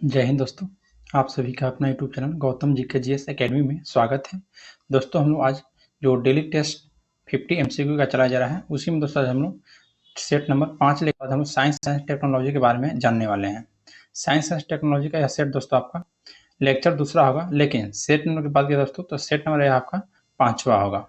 जय हिंद दोस्तों। आप सभी का अपना यूट्यूब चैनल गौतम जी के जीएस एकेडमी में स्वागत है। दोस्तों हम लोग आज जो डेली टेस्ट 50 एमसीक्यू का चला जा रहा है उसी में दोस्तों आज हम लोग सेट नंबर 5 लेकर बाद हम लोग साइंस एंड टेक्नोलॉजी के बारे में जानने वाले हैं। साइंस एंड टेक्नोलॉजी का यह सेट दोस्तों आपका लेक्चर दूसरा होगा, लेकिन सेट नंबर की बात करें दोस्तों तो सेट नंबर यह आपका 5वां होगा।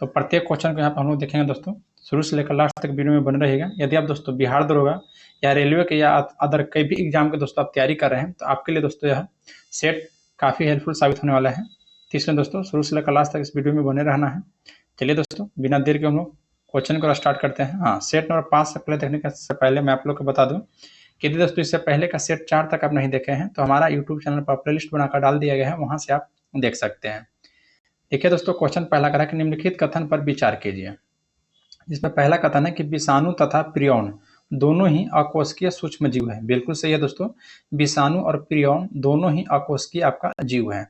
तो प्रत्येक क्वेश्चन को यहाँ पर हम लोग देखेंगे दोस्तों, शुरू से लेकर लास्ट तक वीडियो में बने रहेगा। यदि आप दोस्तों बिहार दरोगा या रेलवे के या अदर कई भी एग्जाम के दोस्तों आप तैयारी कर रहे हैं तो आपके लिए दोस्तों यह सेट काफ़ी हेल्पफुल साबित होने वाला है। तो इसलिए दोस्तों शुरू से लेकर लास्ट तक इस वीडियो में बने रहना है। चलिए दोस्तों बिना देर के हम लोग क्वेश्चन को स्टार्ट करते हैं। हाँ, सेट नंबर 5 से पहले देखने से पहले मैं आप लोग को बता दूं कि यदि दोस्तों इससे पहले का सेट 4 तक आप नहीं देखे हैं तो हमारा यूट्यूब चैनल पर प्लेलिस्ट बनाकर डाल दिया गया है, वहां से आप देख सकते हैं। देखिए दोस्तों, क्वेश्चन पहला करा कि निम्नलिखित कथन पर विचार कीजिए। जिसमें पहला कथन है कि विषाणु तथा प्रियौन दोनों ही अकोशिकीय सूक्ष्म जीव है। बिल्कुल सही है दोस्तों, विषाणु और प्रियौन दोनों ही अकोशिकीय आपका जीव है।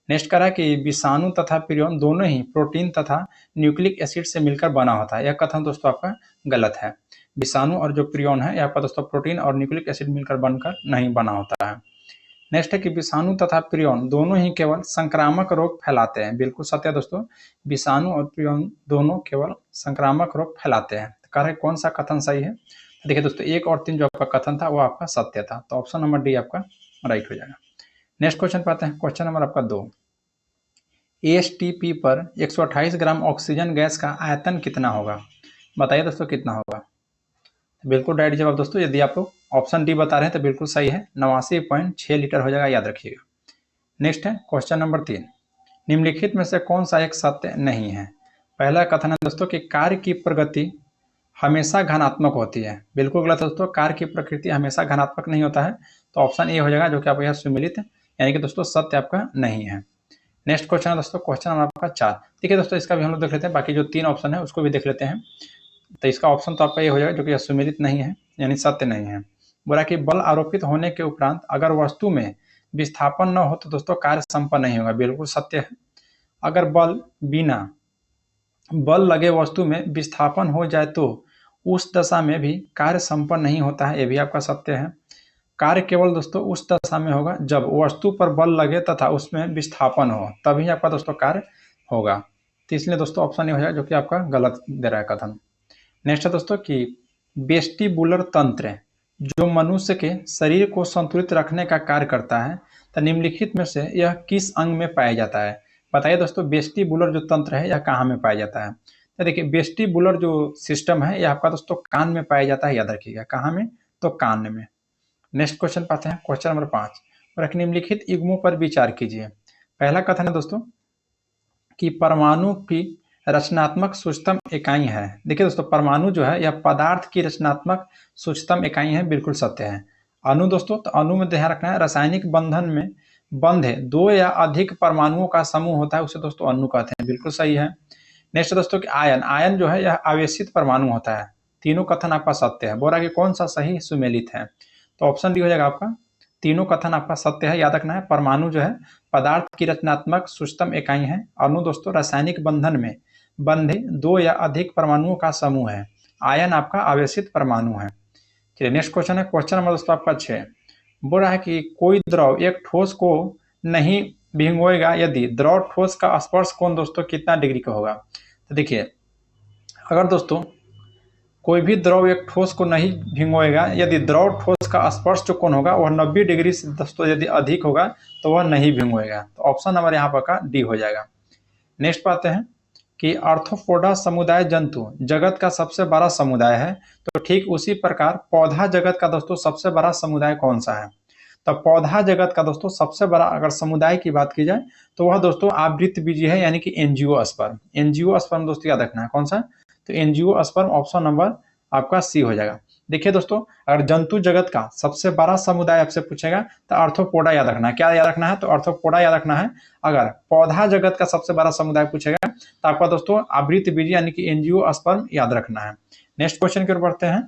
नेक्स्ट करा कि विषाणु तथा प्रियौन दोनों ही प्रोटीन तथा न्यूक्लिक एसिड से मिलकर बना होता है। यह कथन दोस्तों आपका गलत है। विषाणु और जो प्रियौन है यह आपका दोस्तों प्रोटीन और न्यूक्लिक एसिड मिलकर बनकर नहीं बना होता है। नेक्स्ट है कि विषाणु तथा प्रियौन दोनों ही केवल संक्रामक रोग फैलाते हैं। बिल्कुल सत्य है दोस्तों, विषाणु और प्रियौन दोनों केवल संक्रामक रोग फैलाते हैं। कार्य कौन सा कथन सही है? देखिए दोस्तों, 1 और 3 जो आपका कथन था वो आपका सत्य था, तो ऑप्शन नंबर डी आपका राइट हो जाएगा। नेक्स्ट क्वेश्चन पाते हैं, क्वेश्चन नंबर आपका 2। एसटीपी पर 128 ग्राम ऑक्सीजन गैस का आयतन कितना होगा? बताइए दोस्तों कितना होगा? बिल्कुल राइट जवाब दोस्तों, यदि आप लोग ऑप्शन डी बता रहे हैं तो बिल्कुल सही है, 89.6 लीटर हो जाएगा, याद रखिएगा। नेक्स्ट है क्वेश्चन नंबर 3। निम्नलिखित में से कौन सा एक सत्य नहीं है? पहला कथन है दोस्तों कि कार्य की प्रगति हमेशा घनात्मक होती है। बिल्कुल गलत है दोस्तों, कार्य की प्रकृति हमेशा घनात्मक नहीं होता है, तो ऑप्शन ए हो जाएगा जो कि आपका यह सुमेलित यानी कि दोस्तों सत्य आपका नहीं है। नेक्स्ट क्वेश्चन है दोस्तों, क्वेश्चन नंबर आपका 4। देखिए दोस्तों, इसका भी हम लोग देख लेते हैं, बाकी जो 3 ऑप्शन है उसको भी देख लेते हैं। तो इसका ऑप्शन तो आपका ये हो जाएगा जो कि सुमेलित नहीं है यानी सत्य नहीं है। बोला कि बल आरोपित होने के उपरांत अगर वस्तु में विस्थापन न हो तो दोस्तों कार्य संपन्न नहीं होगा। बिल्कुल सत्य है। अगर बिना बल लगे वस्तु में विस्थापन हो जाए तो उस दशा में भी कार्य संपन्न नहीं होता है, ये भी आपका सत्य है। कार्य केवल दोस्तों उस दशा में होगा जब वस्तु पर बल लगे तथा उसमें विस्थापन हो, तभी आपका दोस्तों कार्य होगा। तो इसलिए दोस्तों ऑप्शन ये हो जाएगा जो कि आपका गलत दे रहा है कथन। नेक्स्ट है दोस्तों कि वेस्टिबुलर तंत्र जो मनुष्य के शरीर को संतुलित रखने का कार्य करता है, तो निम्नलिखित में से यह किस अंग में पाया जाता है? बताइए दोस्तों, वेस्टिबुलर जो तंत्र है यह कहाँ में पाया जाता है? तो देखिए, वेस्टिबुलर जो सिस्टम है यह आपका दोस्तों कान में पाया जाता है, याद रखिएगा। कहाँ में? तो कान में। नेक्स्ट क्वेश्चन पाते हैं, क्वेश्चन नंबर 5। और निम्नलिखित युग्मों पर विचार कीजिए। पहला कथन है दोस्तों कि परमाणु की रचनात्मक सूक्ष्मतम इकाई है। देखिए दोस्तों, परमाणु जो है यह पदार्थ की रचनात्मक सूक्ष्मतम इकाई है, बिल्कुल सत्य है। अणु दोस्तों, तो अणु में ध्यान रखना है, रासायनिक बंधन में बंध है 2 या अधिक परमाणुओं का समूह होता है, उसे दोस्तों अणु कहते हैं, बिल्कुल सही है। नेक्स्ट दोस्तों कि आयन जो है यह आवेशित परमाणु होता है। तीनों कथन आपका सत्य है। बोल रहा है कि कौन सा सही सुमेलित है, तो ऑप्शन डी हो जाएगा आपका। तीनों कथन आपका सत्य है, याद रखना है। परमाणु जो है पदार्थ की रचनात्मक सूक्ष्मतम इकाई है। अणु दोस्तों रासायनिक बंधन में बंधे 2 या अधिक परमाणुओं का समूह है। आयन आपका आवेशित परमाणु है। चलिए नेक्स्ट क्वेश्चन है, क्वेश्चन नंबर दोस्तों आपका 6। बोल रहा है कि कोई द्रव एक ठोस को नहीं भिगोएगा यदि द्रव ठोस का स्पर्श कोण दोस्तों कितना डिग्री का होगा? तो देखिए, अगर दोस्तों कोई भी द्रव एक ठोस को नहीं भिगोएगा यदि द्रव ठोस का स्पर्श जो कोण होगा वह 90 डिग्री से दोस्तों यदि अधिक होगा तो वह नहीं भिगोएगा। तो ऑप्शन नंबर यहाँ पर का डी हो जाएगा। नेक्स्ट पाते हैं कि आर्थ्रोपोडा समुदाय जंतु जगत का सबसे बड़ा समुदाय है, तो ठीक उसी प्रकार पौधा जगत का दोस्तों सबसे बड़ा समुदाय कौन सा है? तो पौधा जगत का दोस्तों सबसे बड़ा अगर समुदाय की बात की जाए तो वह दोस्तों आवृतबीजी है, यानी कि एंजियोस्पर्म। एंजियोस्पर्म दोस्तों याद रखना है कौन सा, तो एंजियोस्पर्म ऑप्शन नंबर आपका सी हो जाएगा। देखिए दोस्तों, अगर जंतु जगत का सबसे बड़ा समुदाय आपसे पूछेगा तो आर्थ्रोपोडा याद रखना है। क्या याद रखना है? तो आर्थ्रोपोडा याद रखना है। अगर पौधा जगत का सबसे बड़ा समुदाय पूछेगा तो आपका दोस्तों आवृतबीजी यानी कि एंजियोस्पर्म याद रखना है। नेक्स्ट क्वेश्चन की ओर बढ़ते हैं।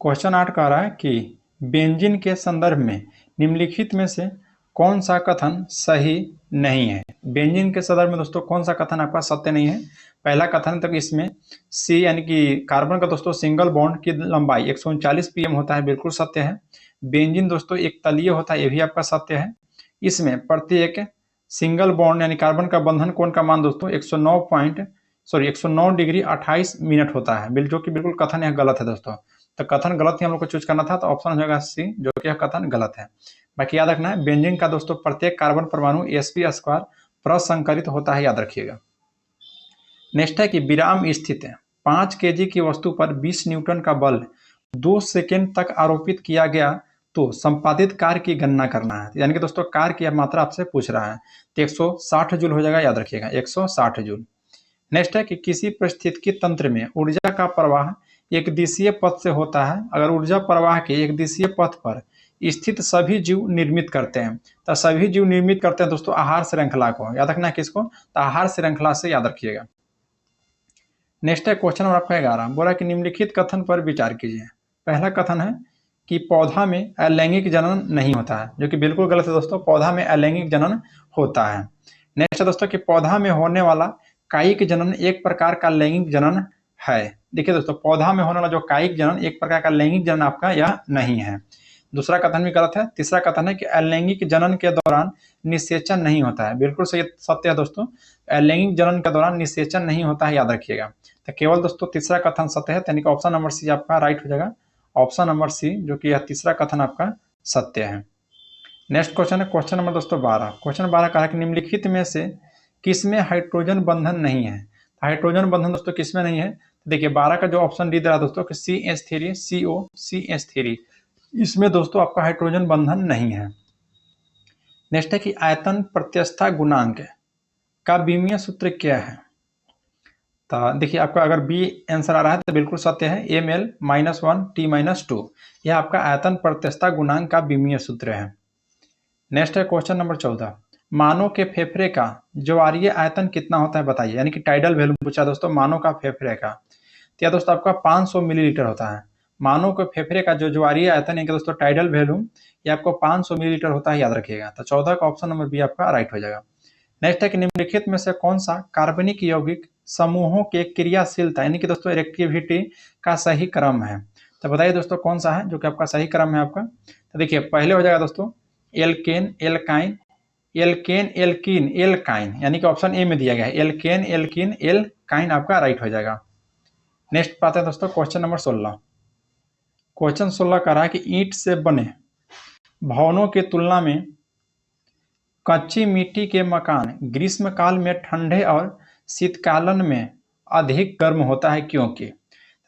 क्वेश्चन 8 कह रहा है कि बेंजीन के संदर्भ में निम्नलिखित में से कौन सा कथन सही नहीं है? बेंजीन के संदर्भ में दोस्तों कौन सा कथन आपका सत्य नहीं है? पहला कथन तक इसमें सी यानी कि कार्बन का दोस्तों सिंगल बॉन्ड की लंबाई 139 पीएम होता है, बिल्कुल सत्य है। बेंजीन दोस्तों एक तलीय होता है, ये भी आपका सत्य है। इसमें प्रत्येक सिंगल बॉन्ड यानी कार्बन का बंधन कोण का मान दोस्तों 109 डिग्री 28 मिनट होता है, जो कि बिल्कुल कथन यह गलत है दोस्तों। तो कथन गलत ही हम लोग को चूज करना था, तो ऑप्शन हो जाएगा सी, जो कि यह कथन गलत है। बाकी याद रखना है बेंजीन का दोस्तों प्रत्येक कार्बन परमाणु sp² प्रसंकरित होता है, याद रखिएगा। नेक्स्ट है कि विराम स्थित 5 kg की वस्तु पर 20 न्यूटन का बल 2 सेकेंड तक आरोपित किया गया तो संपादित कार्य की गणना करना है। यानी कि दोस्तों कार्य की मात्रा आपसे पूछ रहा है, तो 160 जूल हो जाएगा, याद रखिएगा 160 जूल। नेक्स्ट है कि किसी पारिस्थितिकी तंत्र में ऊर्जा का प्रवाह एक दिशीय पथ से होता है। अगर ऊर्जा प्रवाह के एक दिशीय पथ पर स्थित सभी जीव निर्मित करते हैं, तो सभी जीव निर्मित करते हैं दोस्तों आहार श्रृंखला को, याद रखना है किसको? तो आहार श्रृंखला से, याद रखिएगा। नेक्स्ट है क्वेश्चन नंबर आपका 11, बोला कि निम्नलिखित कथन पर विचार कीजिए। पहला कथन है कि पौधा में अलैंगिक जनन नहीं होता है, जो कि बिल्कुल गलत है दोस्तों, पौधा में अलैंगिक जनन होता है। नेक्स्ट है दोस्तों कि पौधा में होने वाला कायिक जनन एक प्रकार का लैंगिक जनन है। देखिए दोस्तों, पौधा में होने वाला जो कायिक जनन एक प्रकार का लैंगिक जनन आपका यह नहीं है। दूसरा कथन भी गलत है। तीसरा कथन है कि अलैंगिक जनन के दौरान निषेचन नहीं होता है, बिल्कुल सही सत्य है दोस्तों, अलैंगिक जनन के दौरान निषेचन नहीं होता है, याद रखिएगा। तो केवल दोस्तों तीसरा कथन सत्य है, यानी कि ऑप्शन नंबर सी आपका राइट हो जाएगा, ऑप्शन नंबर सी, जो कि यह तीसरा कथन आपका सत्य है। नेक्स्ट क्वेश्चन है क्वेश्चन नंबर दोस्तों 12। क्वेश्चन 12 कहा कि निम्नलिखित में से किसमें हाइड्रोजन बंधन नहीं है? हाइड्रोजन बंधन दोस्तों किसमें नहीं है? देखिए 12 का जो ऑप्शन डी दे रहा है दोस्तों कि CH3 CO CH3, इसमें दोस्तों आपका हाइड्रोजन बंधन नहीं है। नेक्स्ट है कि आयतन प्रत्यस्थता गुणांक का बीमीय सूत्र क्या है? तो देखिए आपका अगर बी आंसर आ रहा है तो बिल्कुल सत्य है, ml -1 T-2, यह आपका आयतन प्रत्यस्थता गुणांक का बीमीय सूत्र है। नेक्स्ट है क्वेश्चन नंबर 14, मानव के फेफड़े का ज्वारीय आयतन कितना होता है बताइए, यानी कि टाइडल वैल्यू पूछा दोस्तों मानव का फेफड़े का, तो यह दोस्तों आपका 500 मिलीलीटर होता है। मानव के फेफड़े का जो ज्वारीय आयतन है दोस्तों टाइडल वैल्यू, ये आपको 500 मिलीलीटर होता है, याद रखिएगा। तो 14 का ऑप्शन नंबर बी आपका राइट हो जाएगा। नेक्स्ट है कि निम्नलिखित में से कौन सा कार्बनिक यौगिक समूहों के क्रियाशीलता यानी कि दोस्तों रिएक्टिविटी का सही क्रम है? तो बताइए दोस्तों कौन सा है जो कि आपका सही क्रम है आपका? तो देखिए पहले हो जाएगा दोस्तों alkane alkyne, alkane alkene alkyne, यानी कि ऑप्शन ए में दिया गया है एल्केन एल्कीन एल्काइन, आपका राइट हो जाएगा। नेक्स्ट पाते हैं दोस्तों क्वेश्चन नंबर 16। क्वेश्चन 16 कह रहा है कि ईंट से बने भवनों की तुलना में कच्ची मिट्टी के मकान ग्रीष्मकाल में ठंडे और शीतकालन में अधिक गर्म होता है, क्योंकि?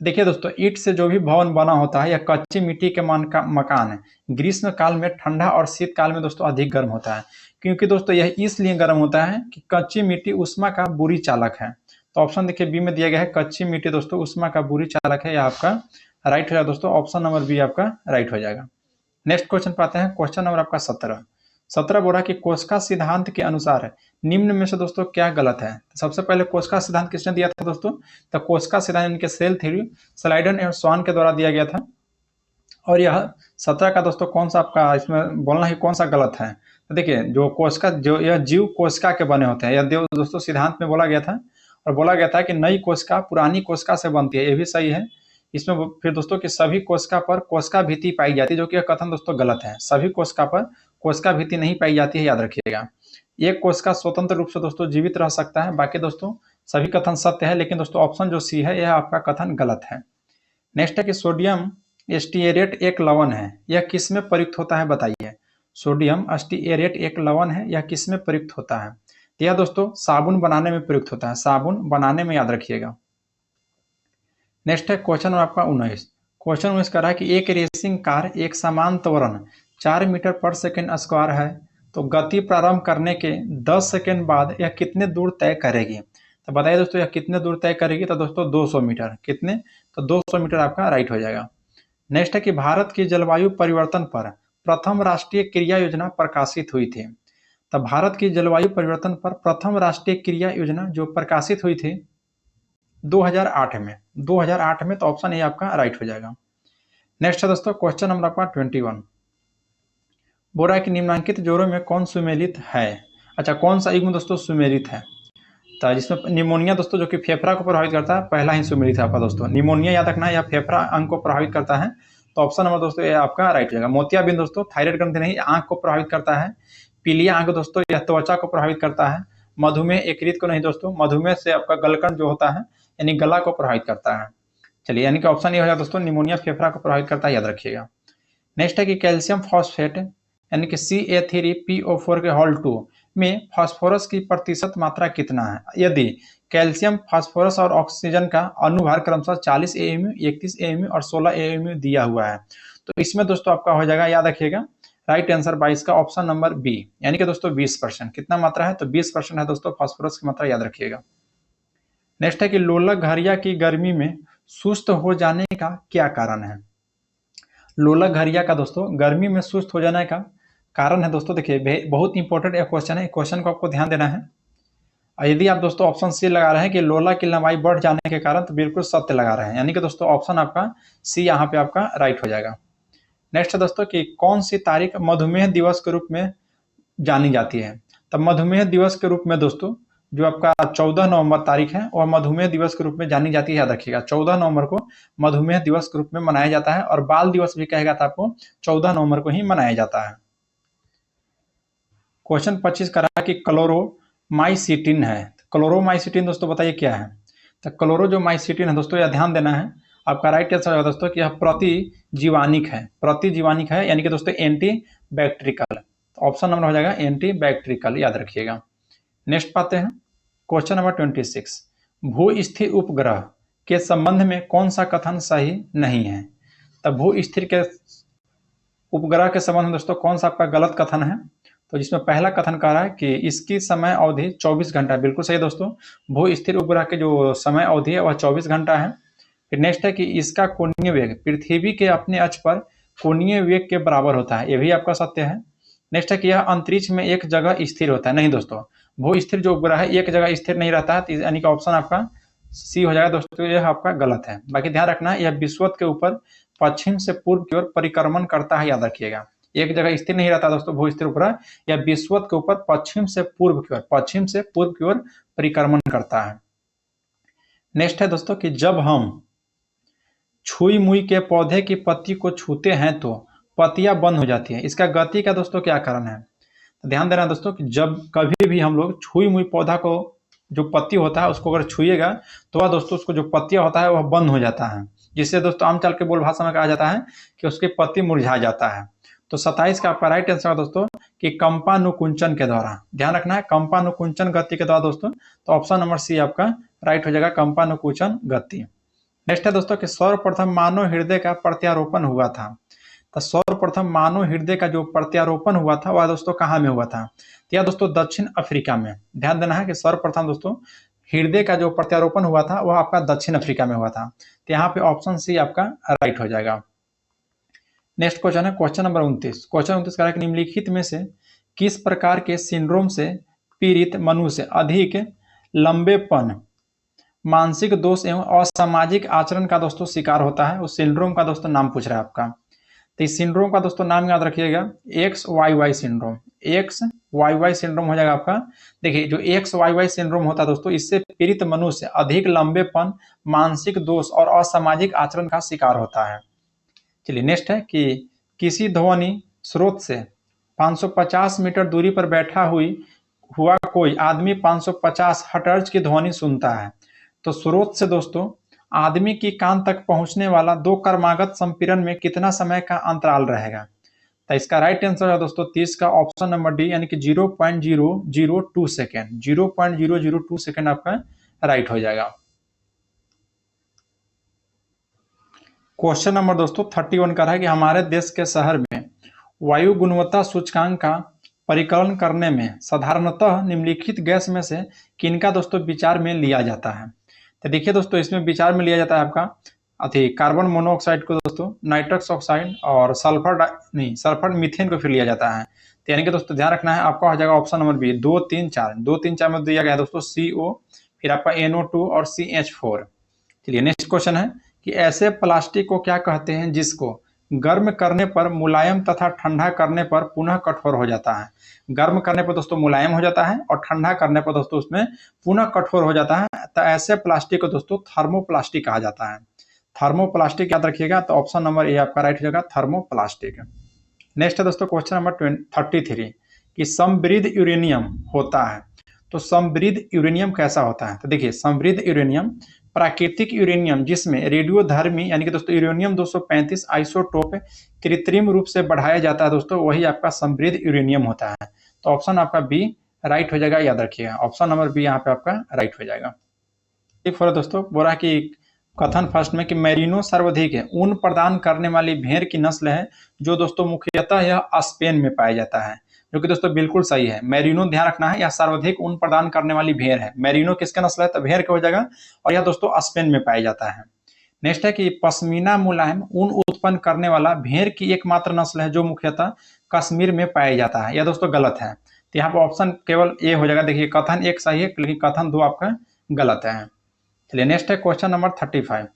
देखिए दोस्तों ईंट से जो भी भवन बना होता है या कच्ची मिट्टी के मकान ग्रीष्मकाल में ठंडा और शीतकाल में दोस्तों अधिक गर्म होता है, क्योंकि दोस्तों यह इसलिए गर्म होता है कि कच्ची मिट्टी उष्मा का बुरी चालक है। तो ऑप्शन देखिए बी में दिया गया है, कच्ची मिट्टी दोस्तों उष्मा का बुरी चालक है, यह आपका राइट हो जाएगा दोस्तों, ऑप्शन नंबर बी आपका राइट हो जाएगा। नेक्स्ट क्वेश्चन पाते हैं क्वेश्चन नंबर आपका 17 बोला कि कोस्का सिद्धांत के अनुसार निम्न में से दोस्तों क्या गलत है? सबसे पहले कोस्का सिद्धांत किसने दिया था दोस्तों? तो कोस्का सिद्धांत इनके सेल थ्योरी स्लाइडन एवं स्वान के द्वारा दिया गया था। और यह 17 का दोस्तों कौन सा आपका इसमें बोलना ही कौन सा गलत है? तो देखिए जो कोस्का जो यह जीव कोस्का के बने होते हैं, यह दोस्तों सिद्धांत में बोला गया था, और बोला गया था कि नई कोस्का पुरानी कोस्का से बनती है, ये भी सही है। इसमें फिर दोस्तों कि सभी कोशिका पर कोशिका भीति पाई जाती है, जो कि यह कथन दोस्तों गलत है, सभी कोशिका पर कोशिका भीति नहीं पाई जाती है, याद रखिएगा। एक कोशिका स्वतंत्र रूप से दोस्तों जीवित रह सकता है, बाकी दोस्तों सभी कथन सत्य है, लेकिन दोस्तों ऑप्शन जो सी है यह आपका कथन गलत है। नेक्स्ट है कि सोडियम स्टीएरेट एक लवण है, यह किस में प्रयुक्त होता है बताइए? सोडियम स्टीएरेट एक लवण है, यह किस में प्रयुक्त होता है? तो यह दोस्तों साबुन बनाने में प्रयुक्त होता है, साबुन बनाने में, याद रखिएगा। नेक्स्ट है क्वेश्चन आपका 19। क्वेश्चन 19 कह रहा है कि एक रेसिंग कार एक समान त्वरण 4 मीटर पर सेकेंड स्क्वायर है, तो गति प्रारंभ करने के 10 सेकेंड बाद यह कितने दूर तय करेगी? तो बताइए दोस्तों यह कितने दूर तय करेगी? तो दोस्तों 200 मीटर। कितने? तो 200 मीटर आपका राइट हो जाएगा। नेक्स्ट है कि भारत की जलवायु परिवर्तन पर प्रथम राष्ट्रीय क्रिया योजना प्रकाशित हुई थी। तो भारत की जलवायु परिवर्तन पर प्रथम राष्ट्रीय क्रिया योजना जो प्रकाशित हुई थी 2008 में, तो ऑप्शन ए आपका राइट हो जाएगा। नेक्स्ट है दोस्तों क्वेश्चन नंबर आपका 21। बोल रहा है कि निम्नलिखित जोड़ों में कौन सुमेलित है। अच्छा, कौन सा युग्म दोस्तों सुमेलित है, तो जिसमें निमोनिया दोस्तों जो कि फेफड़ा को प्रभावित करता है, पहला ही सुमेलित है आपका दोस्तों। निमोनिया याद रखना है, या फेफड़ा अंग को प्रभावित करता है, तो ऑप्शन नंबर दोस्तों ये आपका राइट हो जाएगा। मोतियाबिंद दोस्तों थायराइड ग्रंथि नहीं, आंख को प्रभावित करता है। पीलिया आंख दोस्तों यह त्वचा को प्रभावित करता है। मधुमेह यकृत को नहीं दोस्तों, मधुमेह से आपका गलकंठ जो होता है यानी गला को प्रभावित करता है। चलिए, यानी कि ऑप्शन ये हो जाएगा दोस्तों, निमोनिया फेफड़ा को प्रभावित करता है, याद रखिएगा। नेक्स्ट है कि कैल्शियम फॉस्फेट यानी कि CA3PO4 के हॉल 2 में फास्फोरस की प्रतिशत मात्रा कितना है। यदि कैल्शियम, फास्फोरस और ऑक्सीजन का अनुभार क्रमशः 40 AMU, 31 AMU और 16 AMU दिया हुआ है, तो इसमें दोस्तों आपका हो जाएगा, याद रखिएगा, राइट आंसर 22 का ऑप्शन नंबर बी, यानी कि दोस्तों 20%। कितना मात्रा है, तो 20% है दोस्तों फास्फोरस की मात्रा, याद रखिएगा। नेक्स्ट है कि लोलक घरिया की गर्मी में सुस्त हो जाने का क्या कारण है। लोलक घरिया का दोस्तों गर्मी में सुस्त हो जाने का कारण है दोस्तों, देखिए बहुत इंपॉर्टेंट एक क्वेश्चन है, क्वेश्चन को आपको ध्यान देना है। यदि आप दोस्तों ऑप्शन सी लगा रहे हैं कि लोला की लंबाई बढ़ जाने के कारण, तो बिल्कुल सत्य लगा रहे हैं, यानी कि दोस्तों ऑप्शन आपका सी यहाँ पे आपका राइट हो जाएगा। नेक्स्ट है दोस्तों कि कौन सी तारीख मधुमेह दिवस के रूप में जानी जाती है। तब मधुमेह दिवस के रूप में दोस्तों जो आपका 14 नवंबर तारीख है वह मधुमेह दिवस के रूप में जानी जाती है, याद रखिएगा। 14 नवंबर को मधुमेह दिवस के रूप में मनाया जाता है, और बाल दिवस भी कहेगा था आपको 14 नवंबर को ही मनाया जाता है। क्वेश्चन 25 का रहा कि क्लोरोमाइसिटिन है। क्लोरोमाइसिटिन दोस्तों बताइए क्या है। तो क्लोरो जो माइसिटिन है दोस्तों, यह ध्यान देना है, आपका राइट आंसर होगा दोस्तों कि यह प्रतिजीवानिक है, प्रतिजीवानिक है, यानी कि दोस्तों एंटी बैक्टीरियल। ऑप्शन नंबर हो जाएगा एंटी बैक्टीरियल, याद रखिएगा। नेक्स्ट पाते हैं क्वेश्चन नंबर 26। भू स्थिर उपग्रह के संबंध में कौन सा कथन सही नहीं है। तब भू स्थिर के उपग्रह के संबंध में दोस्तों कौन सा आपका गलत कथन है, तो जिसमें पहला कथन कह रहा है कि इसकी समय अवधि 24 घंटा, बिल्कुल सही दोस्तों। भू स्थिर उपग्रह के जो समय अवधि है वह 24 घंटा है। फिर नेक्स्ट है कि इसका कोणीय वेग पृथ्वी के अपने अक्ष पर कोणीय वेग के बराबर होता है, यह भी आपका सत्य है। नेक्स्ट है कि यह अंतरिक्ष में एक जगह स्थिर होता है, नहीं दोस्तों, भू स्थिर जो उपग्रह है एक जगह स्थिर नहीं रहता है, यानी कि ऑप्शन आपका सी हो जाएगा दोस्तों, यह आपका गलत है। बाकी ध्यान रखना है, यह विषुवत के ऊपर पश्चिम से पूर्व की ओर परिक्रमण करता है, याद रखिएगा। एक जगह स्थिर नहीं रहता दोस्तों भू स्थिर उपग्रह, या विषुवत के ऊपर पश्चिम से पूर्व की ओर परिक्रमण करता है। नेक्स्ट है दोस्तों कि जब हम छुई मुई के पौधे की पत्ती को छूते हैं तो पत्तियां बंद हो जाती है, इसका गति का दोस्तों क्या कारण है। तो ध्यान देना दोस्तों कि जब कभी भी हम लोग छुई मुई पौधा को जो पत्ती होता है उसको अगर छुएगा तो वह दोस्तों उसको जो पत्तियां होता है वह बंद हो जाता है, जिससे दोस्तों आमचाल के बोल भाषा में कहा जाता है कि उसकी पत्ती मुरझा जाता है। तो 27 का आपका राइट आंसर है दोस्तों कि कंपानुकुंचन के द्वारा, ध्यान रखना है कंपानुकुंचन गति के द्वारा दोस्तों, तो ऑप्शन नंबर सी आपका राइट हो जाएगा, कंपानुकुंचन गति। नेक्स्ट है दोस्तों कि सर्वप्रथम मानव हृदय का प्रत्यारोपण हुआ था। तो सर्वप्रथम मानव हृदय का जो प्रत्यारोपण हुआ था वह दोस्तों कहाँ में हुआ था, तो यह दोस्तों दक्षिण अफ्रीका में। ध्यान देना है कि सर्वप्रथम दोस्तों हृदय का जो प्रत्यारोपण हुआ था वह आपका दक्षिण अफ्रीका में हुआ था, तो यहाँ पे ऑप्शन सी आपका राइट हो जाएगा। नेक्स्ट क्वेश्चन है क्वेश्चन नंबर 29। क्वेश्चन 29 का निम्नलिखित में से किस प्रकार के सिंड्रोम से पीड़ित मनुष्य अधिक लंबेपन, मानसिक दोष एवं असामाजिक आचरण का दोस्तों शिकार होता है, उस सिंड्रोम का दोस्तों नाम पूछ रहा है आपका। तो इस सिंड्रोम का दोस्तों नाम याद रखिएगा, XYY सिंड्रोम। XYY सिंड्रोम हो जाएगा आपका। देखिए जो XYY सिंड्रोम होता है दोस्तों, इससे पीड़ित मनुष्य अधिक लंबेपन, मानसिक दोष और असामाजिक आचरण का शिकार होता है। चलिए नेक्स्ट है कि किसी ध्वनि स्रोत से 550 मीटर दूरी पर बैठा हुआ कोई आदमी 550 हर्ट्ज की ध्वनि सुनता है, तो स्रोत से दोस्तों आदमी की कान तक पहुंचने वाला दो क्रमागत संपीड़न में कितना समय का अंतराल रहेगा। तो इसका राइट आंसर है दोस्तों 30 का ऑप्शन नंबर डी, यानी कि 0.002 सेकेंड, 0.002 सेकेंड आपका राइट हो जाएगा। क्वेश्चन नंबर दोस्तों 31 का है कि हमारे देश के शहर में वायु गुणवत्ता सूचकांक का परिकलन करने में साधारणतः निम्नलिखित गैस में से किनका दोस्तों विचार में लिया जाता है। तो देखिए दोस्तों इसमें विचार में लिया जाता है आपका कार्बन मोनोऑक्साइड को दोस्तों, नाइट्रस ऑक्साइड और सल्फर मीथेन को फिर लिया जाता है। तो यानी कि दोस्तों ध्यान रखना है आपका हो जाएगा ऑप्शन नंबर बी 2, 3, 4। 2, 3, 4 में दिया गया है दोस्तों CO, फिर आपका NO2 और CH4। चलिए नेक्स्ट क्वेश्चन है कि ऐसे प्लास्टिक को क्या कहते हैं जिसको गर्म करने पर मुलायम तथा ठंडा करने पर पुनः कठोर हो जाता है। गर्म करने पर दोस्तों मुलायम हो जाता है और ठंडा करने पर दोस्तों उसमें पुनः कठोर हो जाता है। तो ऐसे प्लास्टिक को दोस्तों थर्मोप्लास्टिक कहा जाता है। थर्मोप्लास्टिक याद रखिएगा, तो ऑप्शन नंबर ए आपका राइट हो जाएगा, थर्मोप्लास्टिक। नेक्स्ट है दोस्तों क्वेश्चन नंबर 33 कि समृद्ध यूरेनियम होता है। तो समृद्ध यूरेनियम कैसा होता है? तो देखिए, समृद्ध यूरेनियम प्राकृतिक यूरेनियम जिसमें रेडियोधर्मी यानी कि दोस्तों यूरेनियम 235 आइसोटोप कृत्रिम रूप से बढ़ाया जाता है दोस्तों, वही आपका समृद्ध यूरेनियम होता है। तो ऑप्शन आपका बी राइट हो जाएगा, याद रखिएगा, ऑप्शन नंबर बी यहाँ पे आपका राइट हो जाएगा। फॉर दोस्तों बोला कि कथन फर्स्ट में कि मेरिनो सर्वाधिक है ऊन प्रदान करने वाली भेड़ की नस्ल है, जो दोस्तों मुख्यतः यह स्पेन में पाया जाता है, जो कि दोस्तों बिल्कुल सही है। मेरिनो ध्यान रखना है, यह सर्वाधिक ऊन प्रदान करने वाली भेड़ है। मेरिनो किसका नस्ल है? तो भेड़ का हो जाएगा, और यह दोस्तों स्पेन में पाया जाता है। नेक्स्ट है कि पश्मीना मुलायम ऊन उत्पन्न करने वाला भेड़ की एकमात्र नस्ल है, जो मुख्यतः कश्मीर में पाया जाता है। यह दोस्तों गलत है, तो यहाँ पर ऑप्शन केवल ए हो जाएगा। देखिए, कथन एक सही है लेकिन कथन 2 आपका गलत है। चलिए नेक्स्ट है क्वेश्चन नंबर 35।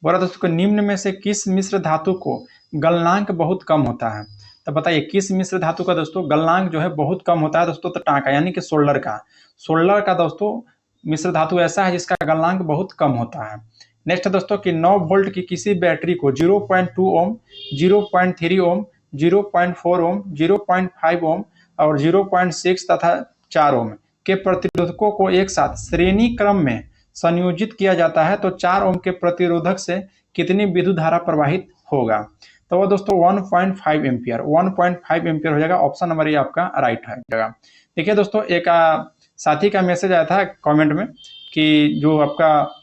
बोला दोस्तों निम्न में से किस मिश्र धातु को गलनांक बहुत कम होता है? तो बताइए किस मिश्र धातु का दोस्तों गलनांक जो है बहुत कम होता है दोस्तों? तो टांका यानी कि सोल्डर का। सोल्डर का दोस्तों मिश्र धातु ऐसा है जिसका गलनांक बहुत कम होता है। नेक्स्ट है दोस्तों कि 9 वोल्ट की किसी बैटरी को 0.2 ओम, 0.3 ओम, 0.4 ओम, 0.5 ओम और 0.6 तथा 4 ओम के प्रतिरोधकों को एक साथ श्रेणी क्रम में संयोजित किया जाता है, तो 4 ओम के प्रतिरोधक से कितनी विद्युत धारा प्रवाहित होगा? तो वो दोस्तों 1.5 एम्पियर, 1.5 एम्पियर हो जाएगा। ऑप्शन नंबर ये आपका राइट है जगह। देखिए दोस्तों, एक साथी का मैसेज आया था कमेंट में कि जो आपका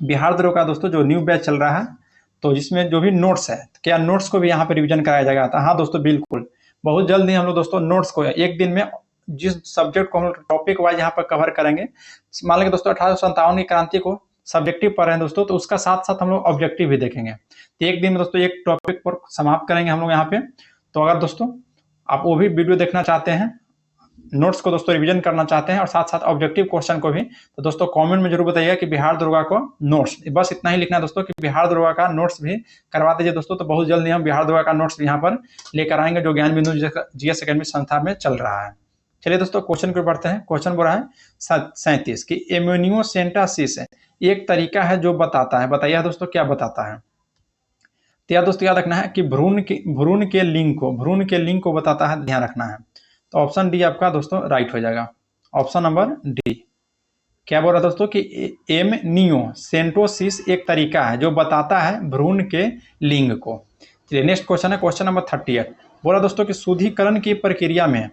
बिहार द्रोह का दोस्तों जो न्यू बैच चल रहा है, तो जिसमें जो भी नोट्स है, क्या नोट्स को भी यहाँ पे रिवीजन कराया जाएगा? था हाँ दोस्तों, बिल्कुल, बहुत जल्द ही हम लोग दोस्तों नोट्स को एक दिन में जिस सब्जेक्ट को हम लोग टॉपिक वाइज यहाँ पर कवर करेंगे, मान लेंगे दोस्तों 1857 की क्रांति को सब्जेक्टिव पढ़ रहे हैं दोस्तों, तो उसका साथ साथ हम लोग ऑब्जेक्टिव भी देखेंगे। तो एक दिन में दोस्तों एक टॉपिक पर समाप्त करेंगे हम लोग यहाँ पे। तो अगर दोस्तों आप वो भी वीडियो देखना चाहते हैं, नोट्स को दोस्तों रिवीजन करना चाहते हैं और साथ साथ ऑब्जेक्टिव क्वेश्चन को भी, तो दोस्तों कमेंट में जरूर बताइएगा कि बिहार दरोगा को नोट्स, बस इतना ही लिखना है दोस्तों कि बिहार दरोगा का नोट्स भी करवा दीजिए दोस्तों। तो बहुत जल्दी हम बिहार दरोगा का नोट्स यहाँ पर लेकर आएंगे, जो ज्ञान बिंदु जीएस एकेडमी संस्था में चल रहा है। चलिए दोस्तों क्वेश्चन को बढ़ते हैं। क्वेश्चन बोला है 37 की एम्यूनियोसेंटासिस एक तरीका है जो बताता है, बताइए दोस्तों क्या बताता है? तो यार दोस्तों याद रखना है कि भ्रूण के लिंग को बताता है, ध्यान रखना है। तो ऑप्शन डी आपका दोस्तों राइट हो जाएगा, ऑप्शन नंबर डी। क्या बोल रहा है दोस्तों कि एमनियोसेंटोसिस एक तरीका है जो बताता है भ्रूण के लिंग को। चलिए नेक्स्ट क्वेश्चन है क्वेश्चन नंबर 38। बोला दोस्तों कि शुद्धिकरण की प्रक्रिया में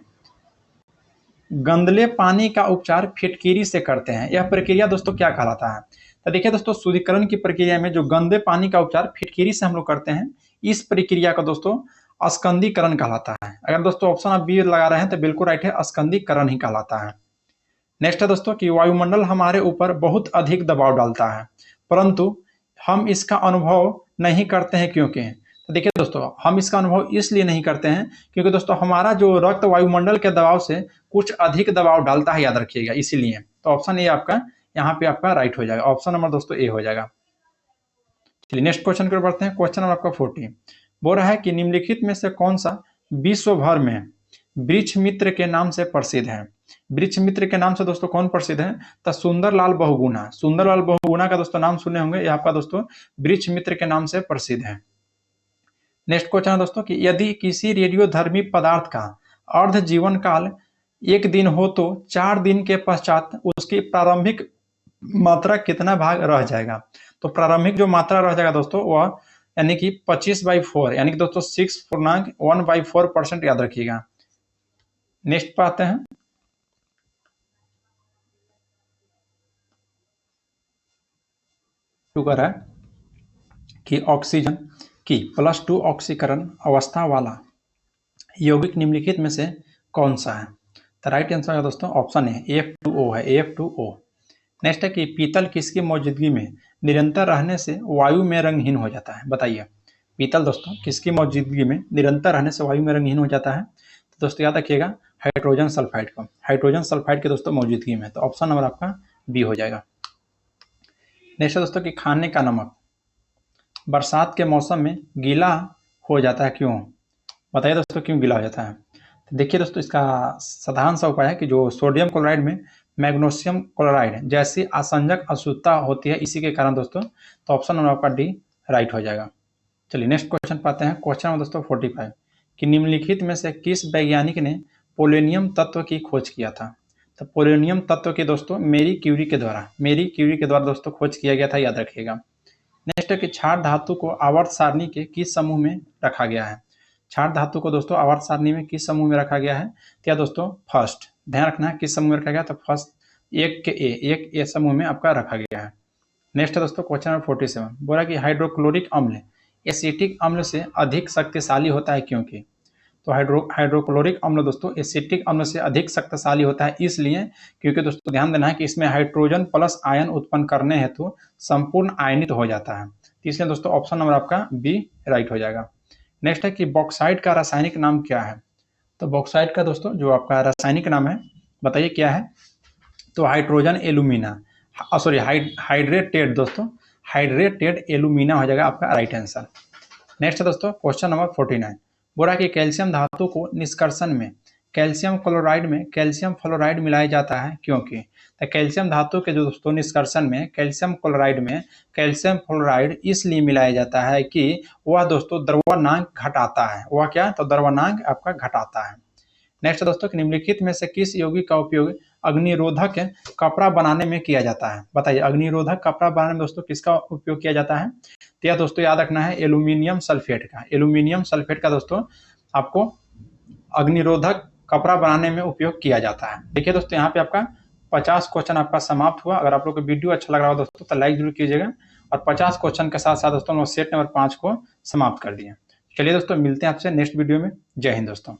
गंदले पानी का उपचार फिटकीरी से करते हैं, यह प्रक्रिया दोस्तों क्या कहलाता है? तो देखिए दोस्तों, शुद्धिकरण की प्रक्रिया में जो गंदे पानी का उपचार फिटकीरी से हम लोग करते हैं, इस प्रक्रिया का दोस्तों अस्कंदीकरण कहलाता है। अगर दोस्तों ऑप्शन आप बी लगा रहे हैं तो बिल्कुल राइट है, अस्कंदीकरण ही कहलाता है। नेक्स्ट है दोस्तों कि वायुमंडल हमारे ऊपर बहुत अधिक दबाव डालता है, परंतु हम इसका अनुभव नहीं करते हैं, क्योंकि तो देखिए दोस्तों, हम इसका अनुभव इसलिए नहीं करते हैं क्योंकि दोस्तों हमारा जो रक्त वायुमंडल के दबाव से कुछ अधिक दबाव डालता है, याद रखिएगा, इसीलिए। तो ऑप्शन ए आपका यहाँ पे आपका राइट हो जाएगा, ऑप्शन नंबर दोस्तों ए हो जाएगा। चलिए नेक्स्ट क्वेश्चन को बढ़ते हैं। क्वेश्चन नंबर आपका 40 बोल रहा है कि निम्नलिखित में से कौन सा विश्व भर में वृक्ष मित्र के नाम से प्रसिद्ध है? वृक्ष मित्र के नाम से दोस्तों कौन प्रसिद्ध है? तो सुंदरलाल बहुगुणा। सुंदरलाल बहुगुणा का दोस्तों नाम सुने होंगे, ये आपका दोस्तों वृक्ष मित्र के नाम से प्रसिद्ध है। नेक्स्ट क्वेश्चन है दोस्तों कि यदि किसी रेडियोधर्मी पदार्थ का अर्ध जीवन काल 1 दिन हो तो 4 दिन के पश्चात उसकी प्रारंभिक मात्रा कितना भाग रह जाएगा? तो प्रारंभिक जो मात्रा रह जाएगा दोस्तों वह यानी कि 25/4 यानी कि दोस्तों 6.1/4% याद रखिएगा। नेक्स्ट पाते हैं। शुगर है कि ऑक्सीजन की +2 ऑक्सीकरण अवस्था वाला यौगिक निम्नलिखित में से कौन सा है? तो राइट आंसर है दोस्तों ऑप्शन है F2O है, F2O। नेक्स्ट है कि पीतल किसकी मौजूदगी में निरंतर रहने से वायु में रंगहीन हो जाता है? बताइए पीतल दोस्तों किसकी मौजूदगी में निरंतर रहने से वायु में रंगहीन हो जाता है? तो दोस्तों याद रखिएगा हाइड्रोजन सल्फाइड को, हाइड्रोजन सल्फाइड के दोस्तों मौजूदगी में। तो ऑप्शन नंबर आपका बी हो जाएगा। नेक्स्ट है दोस्तों कि खाने का नमक बरसात के मौसम में गीला हो जाता है, क्यों? बताइए दोस्तों, क्यों गीला हो जाता है? तो देखिए दोस्तों, इसका साधारण सा उपाय है कि जो सोडियम क्लोराइड में मैग्नीशियम क्लोराइड जैसी आसंजक अशुद्धता होती है, इसी के कारण दोस्तों, तो ऑप्शन नंबर आपका डी राइट हो जाएगा। चलिए नेक्स्ट क्वेश्चन पाते हैं। क्वेश्चन नंबर दोस्तों 45 कि निम्नलिखित में से किस वैज्ञानिक ने पोलोनियम तत्व की खोज किया था? तो पोलोनियम तत्व के दोस्तों मेरी क्यूरी के द्वारा दोस्तों खोज किया गया था, याद रखिएगा। नेक्स्ट है कि क्षार धातु को आवर्त सारणी के किस समूह में रखा गया है? क्षार धातु को दोस्तों आवर्त सारणी में किस समूह में रखा गया है? क्या दोस्तों? फर्स्ट, ध्यान रखना है किस समूह में रखा गया, तो फर्स्ट एक ए समूह में आपका रखा गया है। नेक्स्ट है दोस्तों क्वेश्चन नंबर 47, बोला कि हाइड्रोक्लोरिक अम्ल एसिटिक अम्ल से अधिक शक्तिशाली होता है, क्योंकि? तो हाइड्रोक्लोरिक अम्ल दोस्तों एसिटिक अम्ल से अधिक शक्तिशाली होता है, इसलिए क्योंकि दोस्तों ध्यान देना है कि इसमें हाइड्रोजन प्लस आयन उत्पन्न करने हेतु संपूर्ण आयनित हो जाता है, इसलिए दोस्तों ऑप्शन नंबर आपका बी राइट हो जाएगा। नेक्स्ट है कि बॉक्साइट का रासायनिक नाम क्या है? तो बॉक्साइट का दोस्तों जो आपका रासायनिक नाम है, बताइए क्या है? तो हाइड्रोजन एल्यूमिना, सॉरी हाइड्रेटेड दोस्तों, हाइड्रेटेड एल्यूमिना हो जाएगा आपका राइट आंसर। नेक्स्ट है दोस्तों क्वेश्चन नंबर 49, बोला कि कैल्शियम धातु को निष्कर्षण में कैल्शियम फ्लोराइड मिलाया जाता है, क्योंकि? तो कैल्शियम धातु के जो दोस्तों निष्कर्षण में कैल्शियम फ्लोराइड इसलिए मिलाया जाता है कि वह दोस्तों द्रव्यमांक घटाता है। वह क्या? तो द्रव्यमांक आपका घटाता है। नेक्स्ट दोस्तों निम्नलिखित में से किस यौगिक का उपयोग अग्निरोधक कपड़ा बनाने में किया जाता है? बताइए, अग्निरोधक कपड़ा बनाने में दोस्तों किसका उपयोग किया जाता है? तो यह दोस्तों याद रखना है एल्यूमिनियम सल्फेट का दोस्तों आपको अग्निरोधक कपड़ा बनाने में उपयोग किया जाता है। देखिए दोस्तों यहाँ पे आपका 50 क्वेश्चन आपका समाप्त हुआ। अगर आप लोग को वीडियो अच्छा लग रहा हो दोस्तों तो लाइक जरूर कीजिएगा, और 50 क्वेश्चन के साथ साथ दोस्तों सेट नंबर 5 को समाप्त कर दिए। चलिए दोस्तों मिलते हैं आपसे नेक्स्ट वीडियो में। जय हिंद दोस्तों।